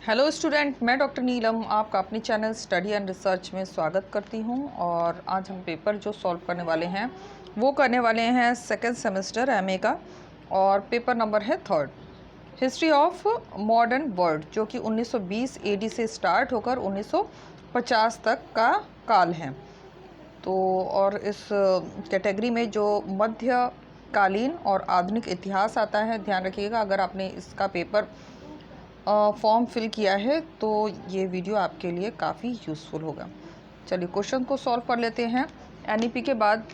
Hello student, मैं doctor नीलम आपका अपने चैनल स्टडी एंड रिसर्च में स्वागत करती हूं। और आज हम पेपर जो सॉल्व करने वाले हैं वो करने वाले हैं सेकेंड सेमेस्टर एमए का, और पेपर नंबर है 3 हिस्ट्री ऑफ मॉडर्न वर्ल्ड, जो कि 1920 एडी से स्टार्ट होकर 1950 तक का काल है। तो और इस कैटेगरी में जो मध्यकालीन और आधुनिक इतिहास आता है, ध्यान रखिएगा अगर आपने इसका पेपर फॉर्म फिल किया है तो ये वीडियो आपके लिए काफ़ी यूज़फुल होगा। चलिए क्वेश्चन को सॉल्व कर लेते हैं। एनईपी के बाद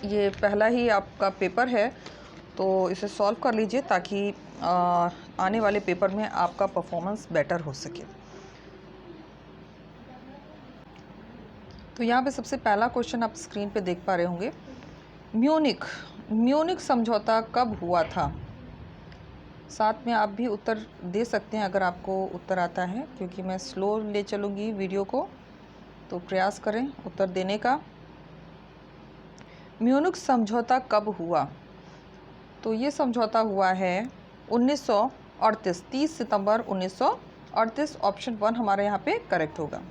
ये पहला ही आपका पेपर है, तो इसे सॉल्व कर लीजिए ताकि आने वाले पेपर में आपका परफॉर्मेंस बेटर हो सके। तो यहाँ पे सबसे पहला क्वेश्चन आप स्क्रीन पे देख पा रहे होंगे। म्यूनिख समझौता कब हुआ था? साथ में आप भी उत्तर दे सकते हैं अगर आपको उत्तर आता है, क्योंकि मैं स्लो ले चलूँगी वीडियो को, तो प्रयास करें उत्तर देने का। म्यूनिख समझौता कब हुआ? तो ये समझौता हुआ है 1938, 30 सितंबर 1938। ऑप्शन 1 हमारे यहाँ पे करेक्ट होगा।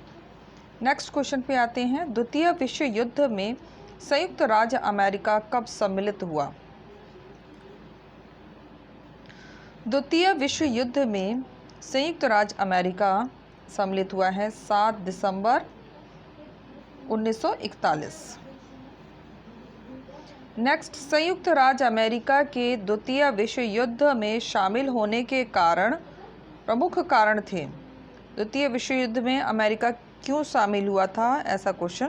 नेक्स्ट क्वेश्चन पे आते हैं। द्वितीय विश्व युद्ध में संयुक्त राज्य अमेरिका कब सम्मिलित हुआ? द्वितीय विश्व युद्ध में संयुक्त राज्य अमेरिका सम्मिलित हुआ है 7 दिसंबर 1941। नेक्स्ट, संयुक्त राज्य अमेरिका के द्वितीय विश्व युद्ध में शामिल होने के कारण, प्रमुख कारण थे। द्वितीय विश्व युद्ध में अमेरिका क्यों शामिल हुआ था, ऐसा क्वेश्चन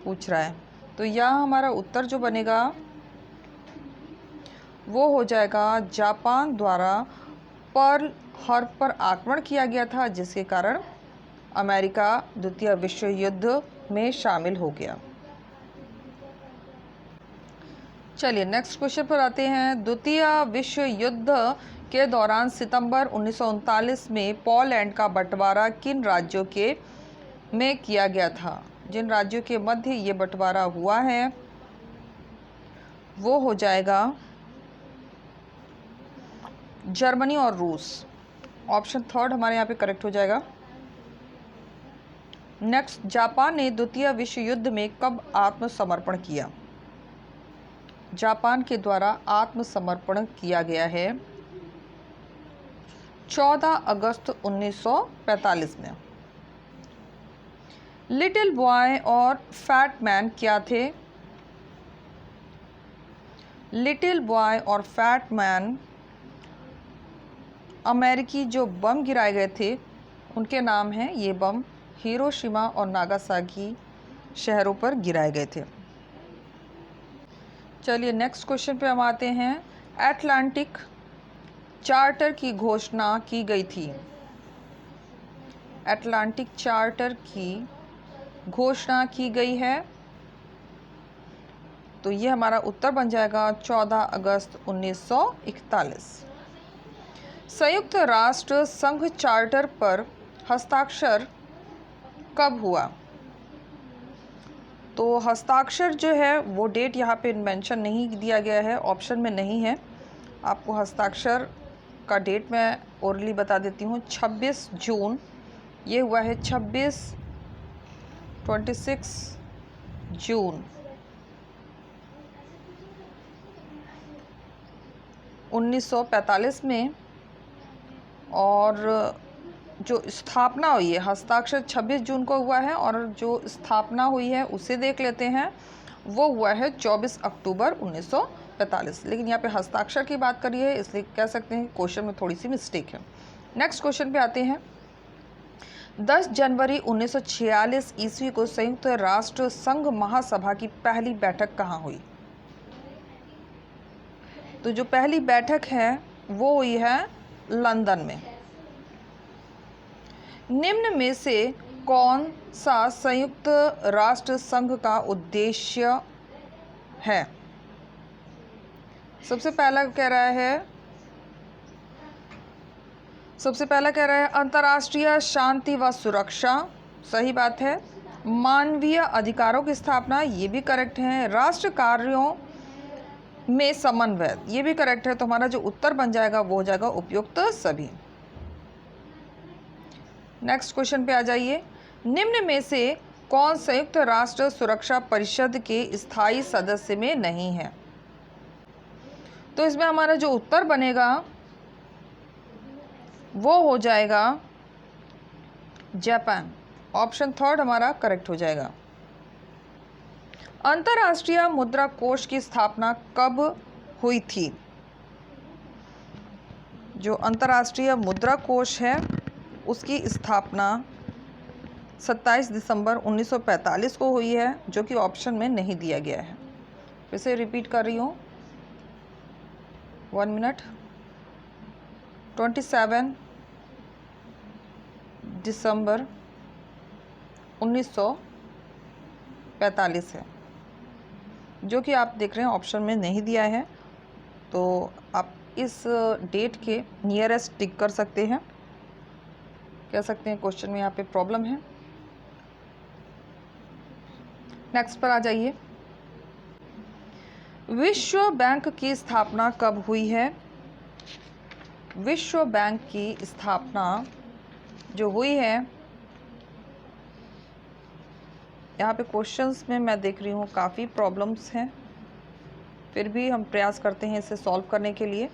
पूछ रहा है। तो यह हमारा उत्तर जो बनेगा वो हो जाएगा, जापान द्वारा पर्ल हार्बर पर आक्रमण किया गया था, जिसके कारण अमेरिका द्वितीय विश्व युद्ध में शामिल हो गया। चलिए नेक्स्ट क्वेश्चन पर आते हैं। द्वितीय विश्व युद्ध के दौरान सितंबर 1939 में पोलैंड का बंटवारा किन राज्यों के में किया गया था? जिन राज्यों के मध्य ये बंटवारा हुआ है वो हो जाएगा जर्मनी और रूस। ऑप्शन 3 हमारे यहाँ पे करेक्ट हो जाएगा। नेक्स्ट, जापान ने द्वितीय विश्व युद्ध में कब आत्मसमर्पण किया? जापान के द्वारा आत्मसमर्पण किया गया है 14 अगस्त 1945 में। लिटिल बॉय और फैट मैन क्या थे? लिटिल बॉय और फैट मैन अमेरिकी जो बम गिराए गए थे उनके नाम हैं। ये बम हिरोशिमा और नागासाकी शहरों पर गिराए गए थे। चलिए नेक्स्ट क्वेश्चन पे हम आते हैं। अटलांटिक चार्टर की घोषणा की गई थी। अटलांटिक चार्टर की घोषणा की गई है, तो ये हमारा उत्तर बन जाएगा 14 अगस्त 1941। संयुक्त राष्ट्र संघ चार्टर पर हस्ताक्षर कब हुआ? तो हस्ताक्षर जो है वो डेट यहाँ पे मेंशन नहीं दिया गया है, ऑप्शन में नहीं है। आपको हस्ताक्षर का डेट मैं ओरली बता देती हूँ। 26 जून ये हुआ है, 26 जून 1945 में। और जो स्थापना हुई है, हस्ताक्षर 26 जून को हुआ है, और जो स्थापना हुई है उसे देख लेते हैं, वो हुआ है 24 अक्टूबर 1945। लेकिन यहाँ पे हस्ताक्षर की बात करी है, इसलिए कह सकते हैं क्वेश्चन में थोड़ी सी मिस्टेक है। नेक्स्ट क्वेश्चन पे आते हैं। 10 जनवरी 1946 ईस्वी को संयुक्त राष्ट्र संघ महासभा की पहली बैठक कहाँ हुई? तो जो पहली बैठक है वो हुई है लंदन में। निम्न में से कौन सा संयुक्त राष्ट्र संघ का उद्देश्य है? सबसे पहला कह रहा है अंतर्राष्ट्रीय शांति व सुरक्षा, सही बात है। मानवीय अधिकारों की स्थापना, ये भी करेक्ट है। राष्ट्र कार्यों में समन्वय, ये भी करेक्ट है। तो हमारा जो उत्तर बन जाएगा वो हो जाएगा उपयुक्त सभी। नेक्स्ट क्वेश्चन पे आ जाइए। निम्न में से कौन संयुक्त राष्ट्र सुरक्षा परिषद के स्थायी सदस्य में नहीं है? तो इसमें हमारा जो उत्तर बनेगा वो हो जाएगा जापान। ऑप्शन थर्ड हमारा करेक्ट हो जाएगा। अंतर्राष्ट्रीय मुद्रा कोष की स्थापना कब हुई थी? जो अंतर्राष्ट्रीय मुद्रा कोष है उसकी स्थापना 27 दिसंबर 1945 को हुई है, जो कि ऑप्शन में नहीं दिया गया है। फिर से रिपीट कर रही हूँ, 1 मिनट। 27 दिसंबर 1945 है, जो कि आप देख रहे हैं ऑप्शन में नहीं दिया है। तो आप इस डेट के नियरेस्ट टिक कर सकते हैं, कह सकते हैं क्वेश्चन में यहाँ पे प्रॉब्लम है। नेक्स्ट पर आ जाइए। विश्व बैंक की स्थापना कब हुई है? विश्व बैंक की स्थापना जो हुई है, यहाँ पे क्वेश्चंस में मैं देख रही हूँ काफ़ी प्रॉब्लम्स हैं, फिर भी हम प्रयास करते हैं इसे सॉल्व करने के लिए।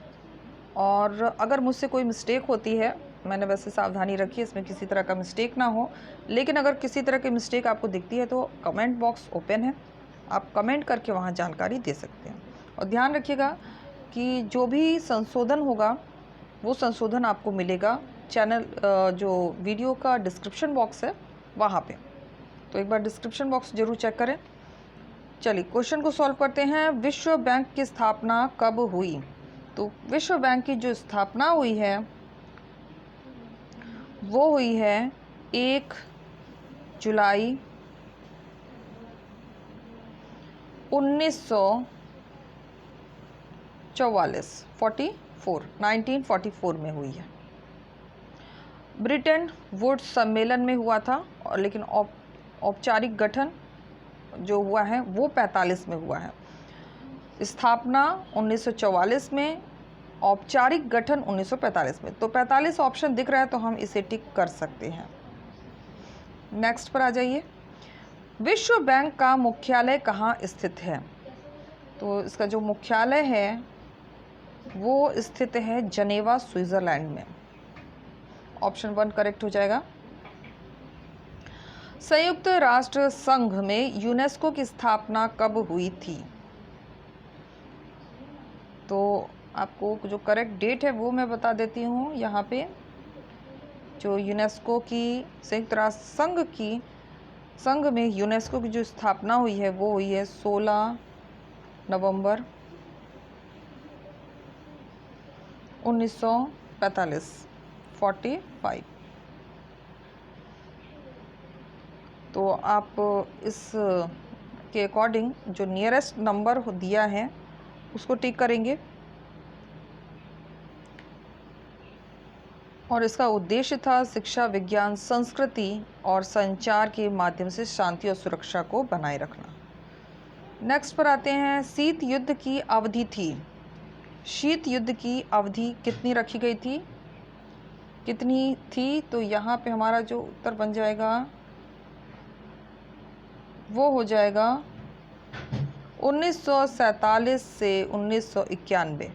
और अगर मुझसे कोई मिस्टेक होती है, मैंने वैसे सावधानी रखी है इसमें किसी तरह का मिस्टेक ना हो, लेकिन अगर किसी तरह की मिस्टेक आपको दिखती है तो कमेंट बॉक्स ओपन है, आप कमेंट करके वहाँ जानकारी दे सकते हैं। और ध्यान रखिएगा कि जो भी संशोधन होगा वो संशोधन आपको मिलेगा चैनल जो वीडियो का डिस्क्रिप्शन बॉक्स है वहाँ पे, तो एक बार डिस्क्रिप्शन बॉक्स जरूर चेक करें। चलिए क्वेश्चन को सॉल्व करते हैं। विश्व बैंक की स्थापना कब हुई? तो विश्व बैंक की जो स्थापना हुई है वो हुई है 1 जुलाई 1944 में हुई है। ब्रिटेन वुड्स सम्मेलन में हुआ था, और लेकिन औपचारिक गठन जो हुआ है वो 45 में हुआ है। स्थापना 1944 में, औपचारिक गठन 1945 में। तो 45 ऑप्शन दिख रहा है तो हम इसे टिक कर सकते हैं। नेक्स्ट पर आ जाइए। विश्व बैंक का मुख्यालय कहाँ स्थित है? तो इसका जो मुख्यालय है वो स्थित है जनेवा, स्विट्जरलैंड में। ऑप्शन 1 करेक्ट हो जाएगा। संयुक्त राष्ट्र संघ में यूनेस्को की स्थापना कब हुई थी? तो आपको जो करेक्ट डेट है वो मैं बता देती हूँ यहाँ पे। जो यूनेस्को की संयुक्त राष्ट्र संघ में यूनेस्को की जो स्थापना हुई है वो हुई है 16 नवंबर 1945। तो आप इस के अकॉर्डिंग जो नियरेस्ट नंबर दिया है उसको टिक करेंगे। और इसका उद्देश्य था शिक्षा, विज्ञान, संस्कृति और संचार के माध्यम से शांति और सुरक्षा को बनाए रखना। नेक्स्ट पर आते हैं। शीत युद्ध की अवधि थी। शीत युद्ध की अवधि कितनी रखी गई थी? कितनी थी? तो यहाँ पे हमारा जो उत्तर बन जाएगा वो हो जाएगा 1947 से 1991।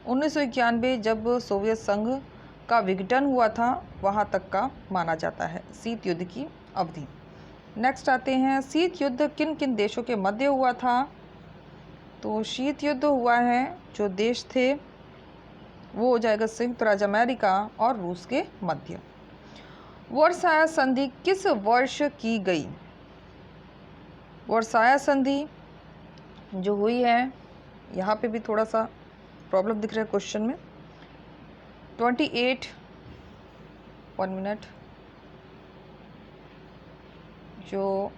1991 जब सोवियत संघ का विघटन हुआ था वहाँ तक का माना जाता है शीत युद्ध की अवधि। नेक्स्ट आते हैं। शीत युद्ध किन किन देशों के मध्य हुआ था? तो शीत युद्ध हुआ है जो देश थे वो हो जाएगा संयुक्त राज्य अमेरिका और रूस के मध्य। वर्साय संधि किस वर्ष की गई? वर्साय संधि जो हुई है, यहाँ पे भी थोड़ा सा प्रॉब्लम दिख रहा है क्वेश्चन में। 1 मिनट। जो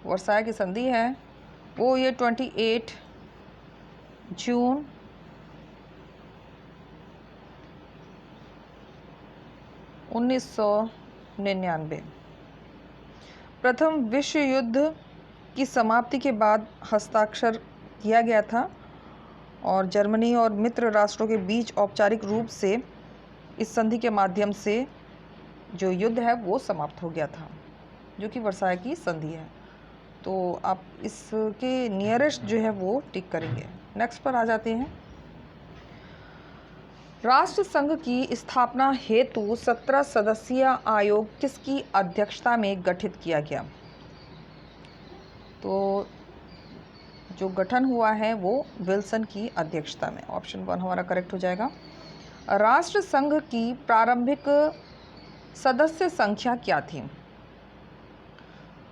वर्साय की संधि है वो ये 28 जून 1999। प्रथम विश्व युद्ध की समाप्ति के बाद हस्ताक्षर किया गया था और जर्मनी और मित्र राष्ट्रों के बीच औपचारिक रूप से इस संधि के माध्यम से जो युद्ध है वो समाप्त हो गया था, जो कि वर्साय की संधि है। तो आप इसके नियरेस्ट जो है वो टिक करेंगे। नेक्स्ट पर आ जाते हैं। राष्ट्र संघ की स्थापना हेतु 17 सदस्यीय आयोग किसकी अध्यक्षता में गठित किया गया? तो जो गठन हुआ है वो विल्सन की अध्यक्षता में। ऑप्शन 1 हमारा करेक्ट हो जाएगा। राष्ट्र संघ की प्रारंभिक सदस्य संख्या क्या थी?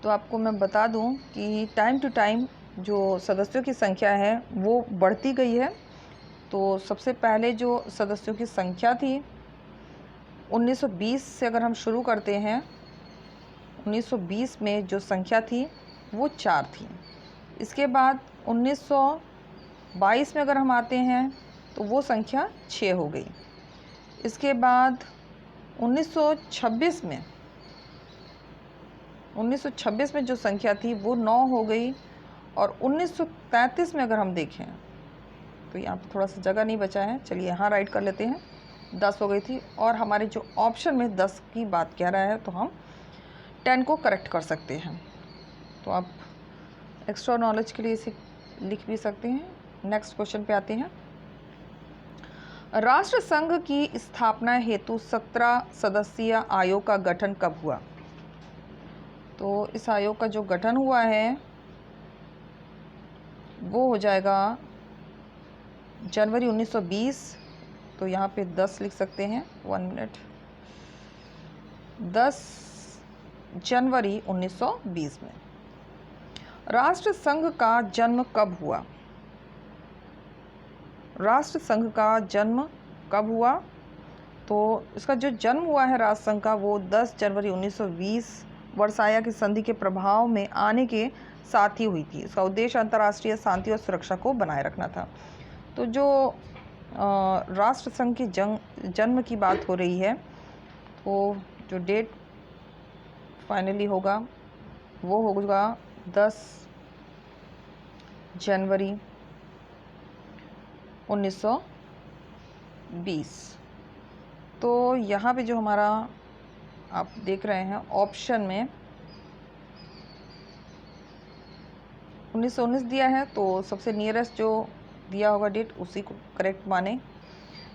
तो आपको मैं बता दूं कि टाइम टू टाइम जो सदस्यों की संख्या है वो बढ़ती गई है। तो सबसे पहले जो सदस्यों की संख्या थी 1920 से अगर हम शुरू करते हैं, 1920 में जो संख्या थी वो 4 थी। इसके बाद 1922 में अगर हम आते हैं तो वो संख्या 6 हो गई। इसके बाद 1926 में जो संख्या थी वो 9 हो गई। और 1933 में अगर हम देखें तो यहाँ पे थोड़ा सा जगह नहीं बचा है, चलिए यहाँ राइट कर लेते हैं, 10 हो गई थी। और हमारे जो ऑप्शन में 10 की बात कह रहा है तो हम 10 को करेक्ट कर सकते हैं। तो आप एक्स्ट्रा नॉलेज के लिए इसे लिख भी सकते हैं। नेक्स्ट क्वेश्चन पे आते हैं। राष्ट्र संघ की स्थापना हेतु 17 सदस्यीय आयोग का गठन कब हुआ? तो इस आयोग का जो गठन हुआ है वो हो जाएगा जनवरी 1920। तो यहाँ पे 10 लिख सकते हैं, 1 मिनट, 10 जनवरी 1920 में। राष्ट्र संघ का जन्म कब हुआ? राष्ट्र संघ का जन्म कब हुआ? तो इसका जो जन्म हुआ है राष्ट्र संघ का वो 10 जनवरी 1920 वर्साया की संधि के प्रभाव में आने के साथ ही हुई थी। इसका उद्देश्य अंतर्राष्ट्रीय शांति और सुरक्षा को बनाए रखना था। तो जो राष्ट्र संघ की जन्म की बात हो रही है, तो जो डेट फाइनली होगा वो होगा 10 जनवरी 1920। तो यहाँ पे जो हमारा आप देख रहे हैं ऑप्शन में 1919 दिया है, तो सबसे नियरेस्ट जो दिया होगा डेट उसी को करेक्ट माने।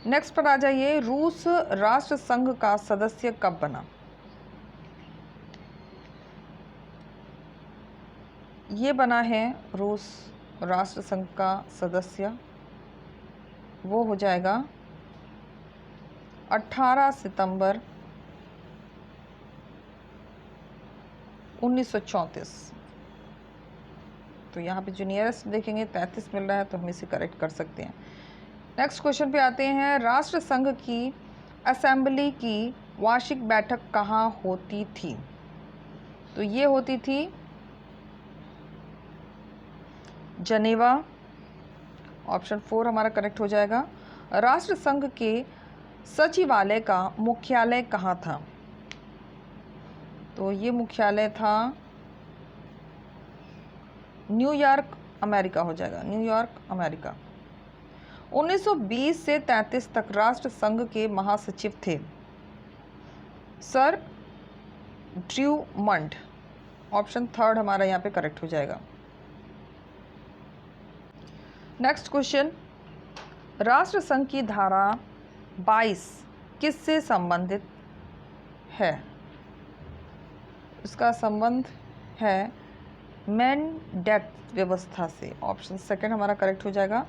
नेक्स्ट पर आ जाइए। रूस राष्ट्र संघ का सदस्य कब बना? ये बना है रूस राष्ट्र संघ का सदस्य, वो हो जाएगा 18 सितंबर 1934। तो यहाँ पे जो नियरेस्ट देखेंगे 33 मिल रहा है, तो हम इसे करेक्ट कर सकते हैं। नेक्स्ट क्वेश्चन पे आते हैं। राष्ट्र संघ की असेंबली की वार्षिक बैठक कहाँ होती थी? तो ये होती थी जनेवा। ऑप्शन 4 हमारा करेक्ट हो जाएगा। राष्ट्र संघ के सचिवालय का मुख्यालय कहाँ था? तो ये मुख्यालय था न्यूयॉर्क, अमेरिका हो जाएगा, न्यूयॉर्क, अमेरिका। 1920 से 33 तक राष्ट्र संघ के महासचिव थे सर ड्रूमंड। ऑप्शन 3 हमारा यहाँ पे करेक्ट हो जाएगा। Next question. राष्ट्र संघ की धारा 22 किससे संबंधित है? इसका संबंध है मैंडेट व्यवस्था से। ऑप्शन 2 हमारा करेक्ट हो जाएगा।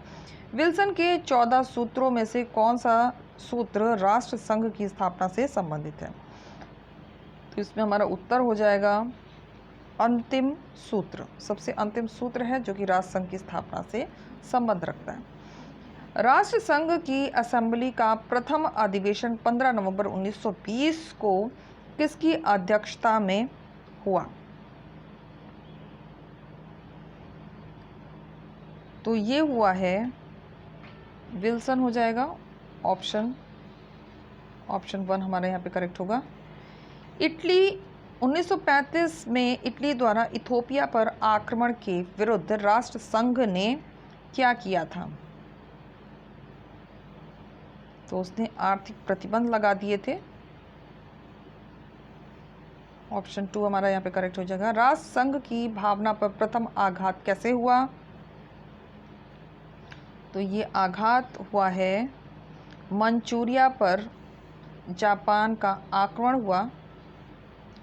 विल्सन के 14 सूत्रों में से कौन सा सूत्र राष्ट्र संघ की स्थापना से संबंधित है? तो इसमें हमारा उत्तर हो जाएगा अंतिम सूत्र। सबसे अंतिम सूत्र है जो कि राष्ट्र संघ की स्थापना से संबंध रखता है। राष्ट्र संघ की असेंबली का प्रथम अधिवेशन 15 नवंबर 1920 को किसकी अध्यक्षता में हुआ? तो ये हुआ है विल्सन हो जाएगा। ऑप्शन 1 हमारे यहाँ पे करेक्ट होगा। इटली 1935 में इटली द्वारा इथोपिया पर आक्रमण के विरुद्ध राष्ट्र संघ ने क्या किया था? तो उसने आर्थिक प्रतिबंध लगा दिए थे ऑप्शन 2 हमारा यहाँ पे करेक्ट हो जाएगा। राष्ट्र संघ की भावना पर प्रथम आघात कैसे हुआ? तो ये आघात हुआ है मंचूरिया पर जापान का आक्रमण हुआ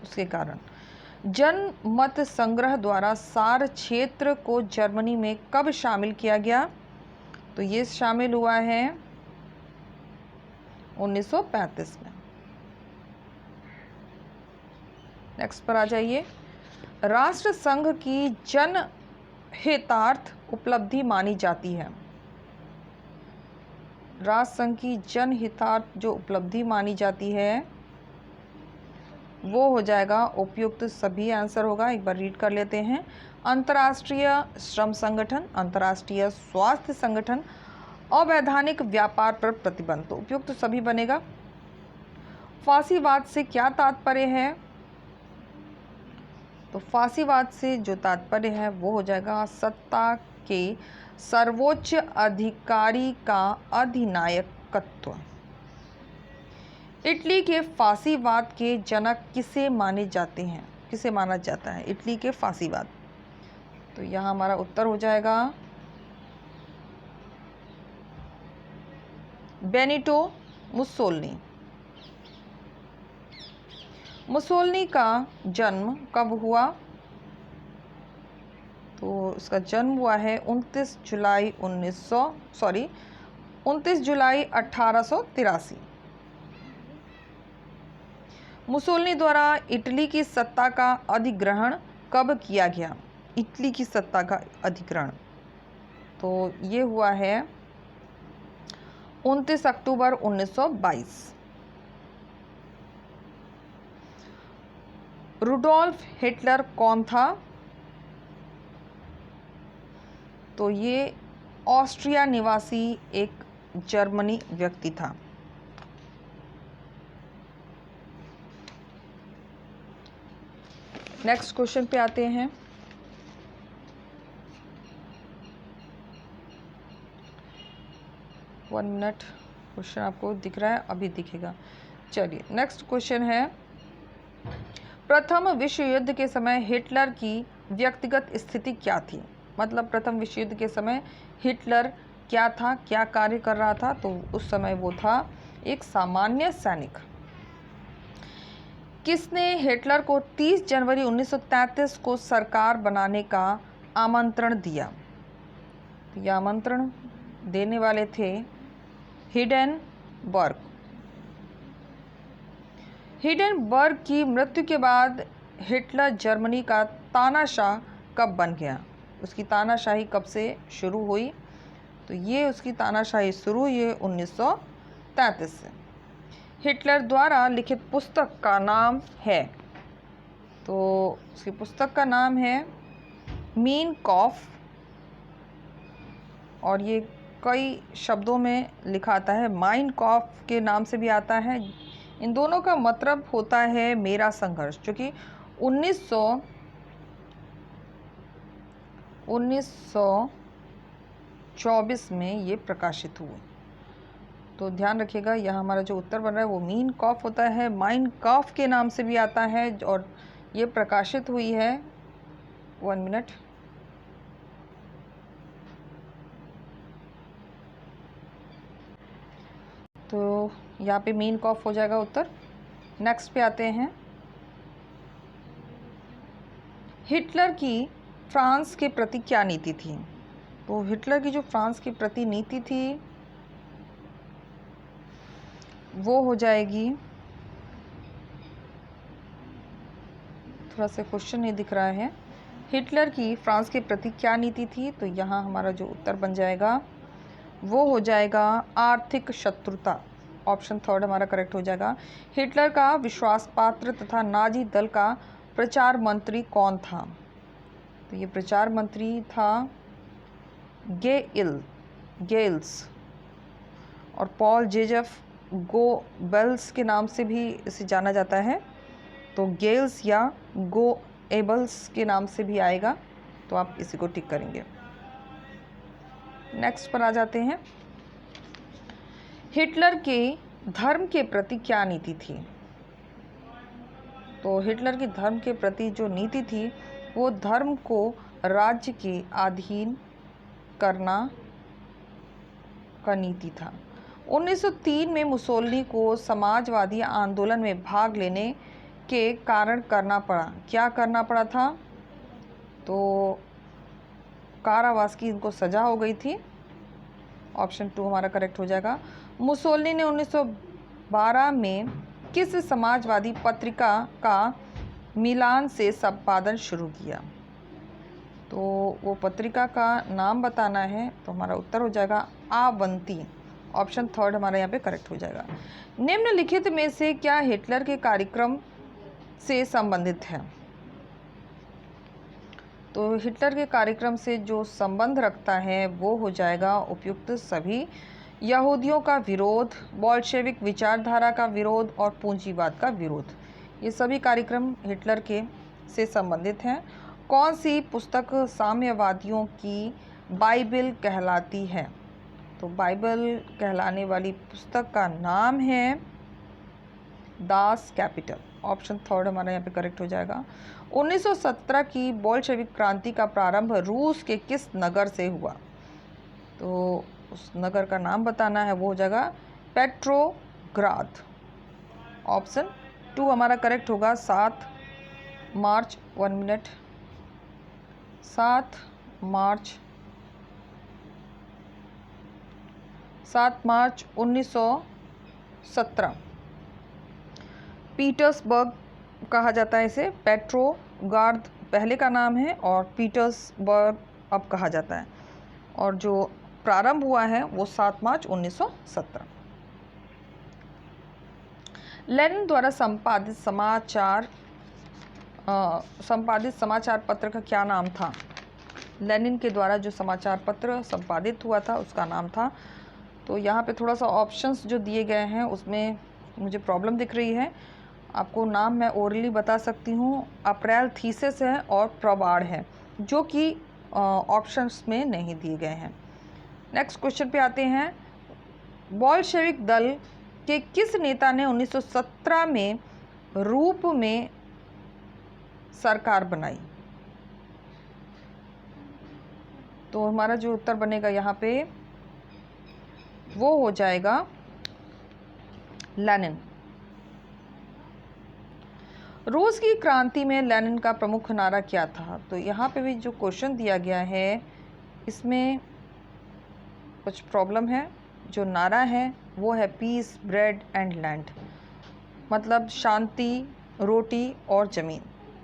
उसके कारण। जनमत संग्रह द्वारा सार क्षेत्र को जर्मनी में कब शामिल किया गया? तो ये शामिल हुआ है 1935 में। नेक्स्ट पर आ जाइए। राष्ट्र संघ की जनहितार्थ उपलब्धि मानी जाती है। राष्ट्र संघ की जनहितार्थ जो उपलब्धि मानी जाती है वो हो जाएगा उपयुक्त सभी आंसर होगा। एक बार रीड कर लेते हैं। अंतर्राष्ट्रीय श्रम संगठन, अंतर्राष्ट्रीय स्वास्थ्य संगठन, अवैधानिक व्यापार पर प्रतिबंध। तो उपयुक्त सभी बनेगा। फांसीवाद से क्या तात्पर्य है? तो फांसीवाद से जो तात्पर्य है वो हो जाएगा सत्ता के सर्वोच्च अधिकारी का अधिनायकत्व। इटली के फांसीवाद के जनक किसे माने जाते हैं? किसे माना जाता है इटली के फांसीवाद? तो यहाँ हमारा उत्तर हो जाएगा बेनिटो मुसोलिनी। मुसोलिनी का जन्म कब हुआ? तो उसका जन्म हुआ है 29 जुलाई 1883। मुसोलिनी द्वारा इटली की सत्ता का अधिग्रहण कब किया गया? इटली की सत्ता का अधिग्रहण तो ये हुआ है 29 अक्टूबर 1922। रुडोल्फ हिटलर कौन था? तो ये ऑस्ट्रिया निवासी एक जर्मनी व्यक्ति था। नेक्स्ट क्वेश्चन पे आते हैं। वन मिनट, क्वेश्चन आपको दिख रहा है? अभी दिखेगा। चलिए नेक्स्ट क्वेश्चन है। प्रथम विश्व युद्ध के समय हिटलर की व्यक्तिगत स्थिति क्या थी? मतलब प्रथम विश्व युद्ध के समय हिटलर क्या था, क्या कार्य कर रहा था? तो उस समय वो था एक सामान्य सैनिक। किसने हिटलर को 30 जनवरी 1933 को सरकार बनाने का आमंत्रण दिया? तो यह आमंत्रण देने वाले थे हिडेनबर्ग। हिडेनबर्ग की मृत्यु के बाद हिटलर जर्मनी का तानाशाह कब बन गया? उसकी तानाशाही कब से शुरू हुई? तो ये उसकी तानाशाही शुरू हुई है 1933 से। हिटलर द्वारा लिखित पुस्तक का नाम है? तो उसकी पुस्तक का नाम है मीन कॉफ, और ये कई शब्दों में लिखा आता है। माइन कॉफ के नाम से भी आता है। इन दोनों का मतलब होता है मेरा संघर्ष, जो कि 1924 में ये प्रकाशित हुए। तो ध्यान रखिएगा, यहाँ हमारा जो उत्तर बन रहा है वो मीन कॉफ होता है। माइन कॉफ के नाम से भी आता है और ये प्रकाशित हुई है। 1 मिनट। तो यहाँ पे मीन कॉफ हो जाएगा उत्तर। नेक्स्ट पे आते हैं। हिटलर की फ्रांस के प्रति क्या नीति थी? तो हिटलर की जो फ्रांस के प्रति नीति थी वो हो जाएगी, थोड़ा सा क्वेश्चन नहीं दिख रहा है। हिटलर की फ्रांस के प्रति क्या नीति थी? तो यहाँ हमारा जो उत्तर बन जाएगा वो हो जाएगा आर्थिक शत्रुता। ऑप्शन 3 हमारा करेक्ट हो जाएगा। हिटलर का विश्वास पात्र तथा नाजी दल का प्रचार मंत्री कौन था? तो ये प्रचार मंत्री था गेल्स, और पॉल जोसेफ गोबेल्स के नाम से भी इसे जाना जाता है। तो गेल्स या गोएबल्स के नाम से भी आएगा, तो आप इसी को टिक करेंगे। नेक्स्ट पर आ जाते हैं। हिटलर के धर्म के प्रति क्या नीति थी? तो हिटलर की धर्म के प्रति जो नीति थी वो धर्म को राज्य के अधीन करना का नीति था। 1903 में मुसोलिनी को समाजवादी आंदोलन में भाग लेने के कारण करना पड़ा। क्या करना पड़ा था? तो कारावास की इनको सजा हो गई थी। ऑप्शन 2 हमारा करेक्ट हो जाएगा। मुसोलिनी ने 1912 में किस समाजवादी पत्रिका का मिलान से संपादन शुरू किया? तो वो पत्रिका का नाम बताना है, तो हमारा उत्तर हो जाएगा आवंती। ऑप्शन 3 हमारा यहाँ पे करेक्ट हो जाएगा। निम्नलिखित में से क्या हिटलर के कार्यक्रम से संबंधित है? तो हिटलर के कार्यक्रम से जो संबंध रखता है वो हो जाएगा उपयुक्त सभी: यहूदियों का विरोध, बोल्शेविक विचारधारा का विरोध और पूंजीवाद का विरोध। ये सभी कार्यक्रम हिटलर के से संबंधित हैं। कौन सी पुस्तक साम्यवादियों की बाइबल कहलाती है? तो बाइबल कहलाने वाली पुस्तक का नाम है दास कैपिटल। ऑप्शन 3 हमारा यहाँ पे करेक्ट हो जाएगा। 1917 की बोल्शेविक क्रांति का प्रारंभ रूस के किस नगर से हुआ? तो उस नगर का नाम बताना है, वो हो जाएगा पेट्रोग्राद। ऑप्शन 2 हमारा करेक्ट होगा। 7 मार्च 1 मिनट 7 मार्च 1917 पीटर्सबर्ग कहा जाता है इसे। पेट्रोग्राद पहले का नाम है और पीटर्सबर्ग अब कहा जाता है, और जो प्रारंभ हुआ है वो 7 मार्च 1917। लेनिन द्वारा संपादित समाचार पत्र का क्या नाम था? लेनिन के द्वारा जो समाचार पत्र संपादित हुआ था उसका नाम था, तो यहाँ पे थोड़ा सा ऑप्शंस जो दिए गए हैं उसमें मुझे प्रॉब्लम दिख रही है। आपको नाम मैं ओरली बता सकती हूँ। अप्रैल थीसिस है और प्रबाड़ है, जो कि ऑप्शंस में नहीं दिए गए हैं। नेक्स्ट क्वेश्चन पे आते हैं। बोल्शेविक दल के किस नेता ने 1917 में रूप में सरकार बनाई? तो हमारा जो उत्तर बनेगा यहाँ पे वो हो जाएगा लेनिन। रूस की क्रांति में लेनिन का प्रमुख नारा क्या था? तो यहाँ पे भी जो क्वेश्चन दिया गया है इसमें कुछ प्रॉब्लम है। जो नारा है वो है पीस, ब्रेड एंड लैंड, मतलब शांति, रोटी और ज़मीन,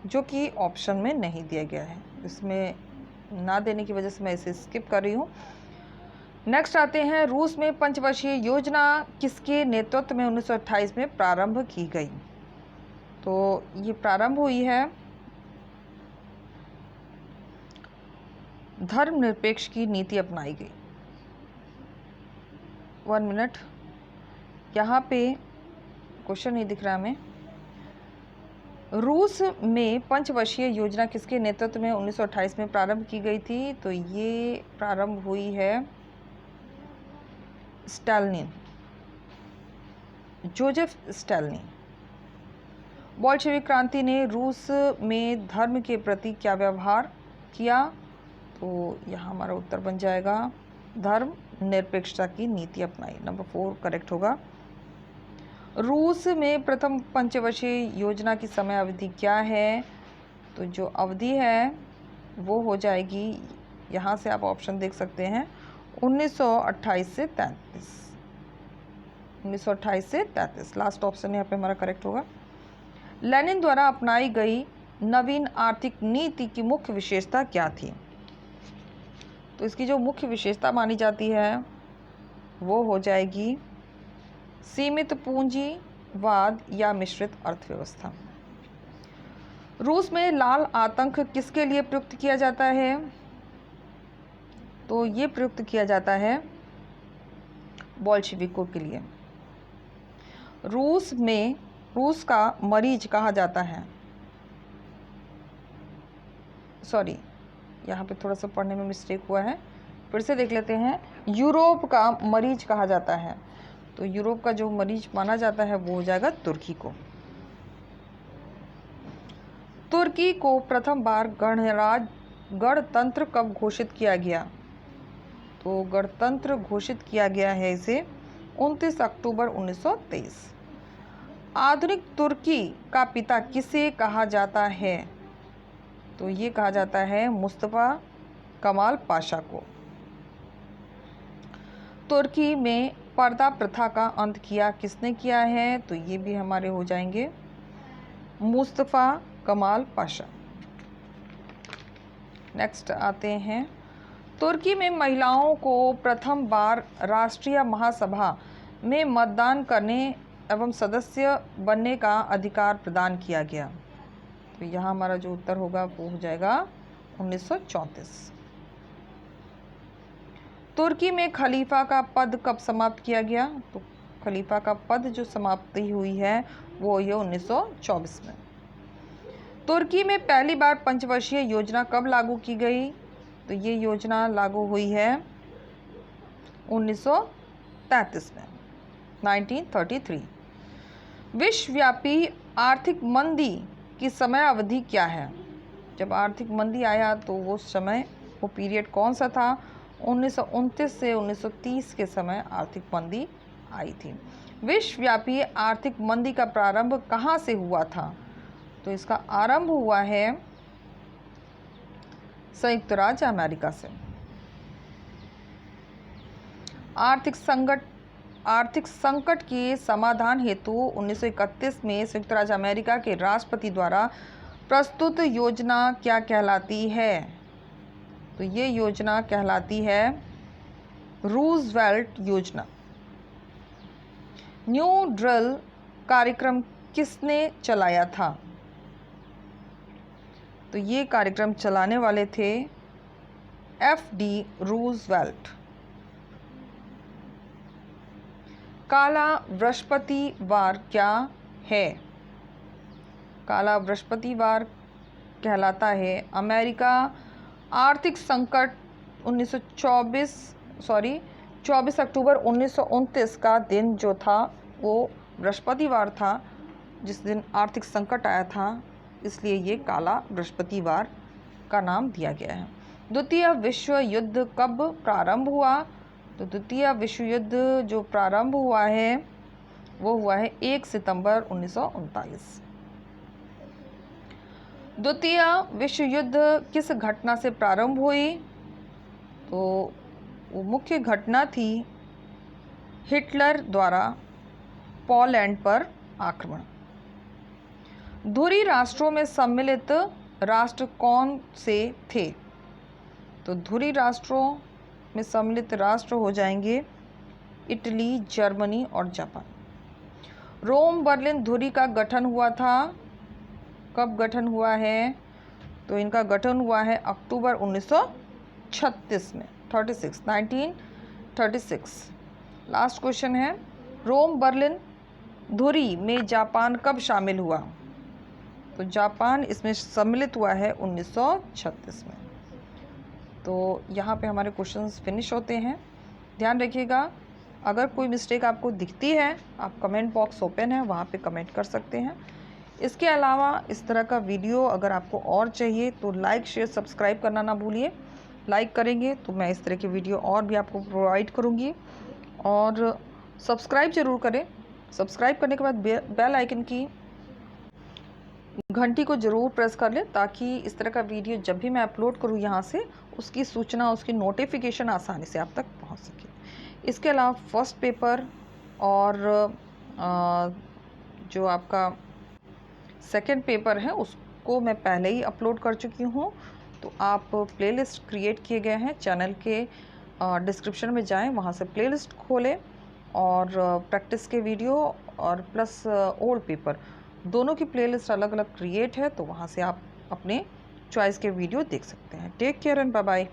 जो कि ऑप्शन में नहीं दिया गया है। इसमें ना देने की वजह से मैं इसे स्किप कर रही हूँ। नेक्स्ट आते हैं। रूस में पंचवर्षीय योजना किसके नेतृत्व में 1928 में प्रारंभ की गई? तो ये प्रारंभ हुई है धर्मनिरपेक्ष की नीति अपनाई गई। 1 मिनट, यहाँ पे क्वेश्चन नहीं दिख रहा हमें। रूस में पंचवर्षीय योजना किसके नेतृत्व में 1928 में प्रारंभ की गई थी? तो ये प्रारंभ हुई है स्टालिन, जोसेफ स्टालिन। बोल्शेविक क्रांति ने रूस में धर्म के प्रति क्या व्यवहार किया? तो यहाँ हमारा उत्तर बन जाएगा धर्म निरपेक्षता की नीति अपनाई। नंबर 4 करेक्ट होगा। रूस में प्रथम पंचवर्षीय योजना की समय अवधि क्या है? तो जो अवधि है वो हो जाएगी, यहाँ से आप ऑप्शन देख सकते हैं, 1928 से 33। 1928 से 33 लास्ट ऑप्शन यहाँ पे हमारा करेक्ट होगा। लेनिन द्वारा अपनाई गई नवीन आर्थिक नीति की मुख्य विशेषता क्या थी? तो इसकी जो मुख्य विशेषता मानी जाती है वो हो जाएगी सीमित पूंजीवाद या मिश्रित अर्थव्यवस्था। रूस में लाल आतंक किसके लिए प्रयुक्त किया जाता है? तो ये प्रयुक्त किया जाता है बोल्शेविकों के लिए। रूस का मरीज कहा जाता है, सॉरी यहाँ पे थोड़ा सा पढ़ने में मिस्टेक हुआ है, फिर से देख लेते हैं। यूरोप का मरीज कहा जाता है, तो यूरोप का जो मरीज माना जाता है वो हो जाएगा तुर्की को। तुर्की को प्रथम बार गणतंत्र कब घोषित किया गया? तो गणतंत्र घोषित किया गया है इसे 29 अक्टूबर 1923। आधुनिक तुर्की का पिता किसे कहा जाता है? तो ये कहा जाता है मुस्तफ़ा कमाल पाशा को। तुर्की में पर्दा प्रथा का अंत किसने किया है? तो ये भी हमारे हो जाएंगे मुस्तफ़ा कमाल पाशा। नेक्स्ट आते हैं, तुर्की में महिलाओं को प्रथम बार राष्ट्रीय महासभा में मतदान करने एवं सदस्य बनने का अधिकार प्रदान किया गया। तो यहाँ हमारा जो उत्तर होगा वो हो जाएगा 1934। तुर्की में खलीफा का पद कब समाप्त किया गया? तो खलीफा का पद जो समाप्ति हुई है वो ये 1924 में। तुर्की में पहली बार पंचवर्षीय योजना कब लागू की गई? तो ये योजना लागू हुई है 1933 में, 1933। विश्वव्यापी आर्थिक मंदी की समय अवधि क्या है? जब आर्थिक मंदी आया तो वो पीरियड कौन सा था? 1929 से 1930 के समय आर्थिक मंदी आई थी। विश्वव्यापी आर्थिक मंदी का प्रारंभ कहाँ से हुआ था? तो इसका आरंभ हुआ है संयुक्त राज्य अमेरिका से। आर्थिक संकट के समाधान हेतु 1931 में संयुक्त राज्य अमेरिका के राष्ट्रपति द्वारा प्रस्तुत योजना क्या कहलाती है? तो ये योजना कहलाती है रूजवेल्ट योजना। न्यू डील कार्यक्रम किसने चलाया था? तो ये कार्यक्रम चलाने वाले थे एफ.डी. रूजवेल्ट। काला बृहस्पतिवार क्या है? काला बृहस्पतिवार कहलाता है अमेरिका आर्थिक संकट 24 अक्टूबर 1929 का दिन जो था वो बृहस्पतिवार था, जिस दिन आर्थिक संकट आया था, इसलिए ये काला बृहस्पतिवार का नाम दिया गया है। द्वितीय विश्व युद्ध कब प्रारंभ हुआ? तो द्वितीय विश्व युद्ध जो प्रारंभ हुआ है वो हुआ है 1 सितंबर 1939। द्वितीय विश्व युद्ध किस घटना से प्रारंभ हुई? तो वो मुख्य घटना थी हिटलर द्वारा पोलैंड पर आक्रमण। धुरी राष्ट्रों में सम्मिलित राष्ट्र कौन से थे? तो धुरी राष्ट्रों में सम्मिलित राष्ट्र हो जाएंगे इटली, जर्मनी और जापान। रोम बर्लिन धुरी का गठन हुआ था, कब गठन हुआ है? तो इनका गठन हुआ है अक्टूबर 1936 में, 1936। लास्ट क्वेश्चन है, रोम बर्लिन धुरी में जापान कब शामिल हुआ? तो जापान इसमें सम्मिलित हुआ है 1936 में। तो यहाँ पे हमारे क्वेश्चंस फिनिश होते हैं। ध्यान रखिएगा, अगर कोई मिस्टेक आपको दिखती है, आप कमेंट बॉक्स ओपन है, वहाँ पे कमेंट कर सकते हैं। इसके अलावा इस तरह का वीडियो अगर आपको और चाहिए तो लाइक, शेयर, सब्सक्राइब करना ना भूलिए। लाइक करेंगे तो मैं इस तरह के वीडियो और भी आपको प्रोवाइड करूँगी। और सब्सक्राइब ज़रूर करें। सब्सक्राइब करने के बाद बेल आइकन की घंटी को ज़रूर प्रेस कर लें, ताकि इस तरह का वीडियो जब भी मैं अपलोड करूँ यहाँ से उसकी सूचना, उसकी नोटिफिकेशन आसानी से आप तक पहुँच सके। इसके अलावा फर्स्ट पेपर और जो आपका सेकंड पेपर है उसको मैं पहले ही अपलोड कर चुकी हूँ। तो आप प्लेलिस्ट क्रिएट किए गए हैं चैनल के डिस्क्रिप्शन में जाएं, वहाँ से प्लेलिस्ट खोलें और प्रैक्टिस के वीडियो और प्लस ओल्ड पेपर दोनों की प्लेलिस्ट अलग अलग क्रिएट है, तो वहाँ से आप अपने चॉइस के वीडियो देख सकते हैं। Take care and bye bye.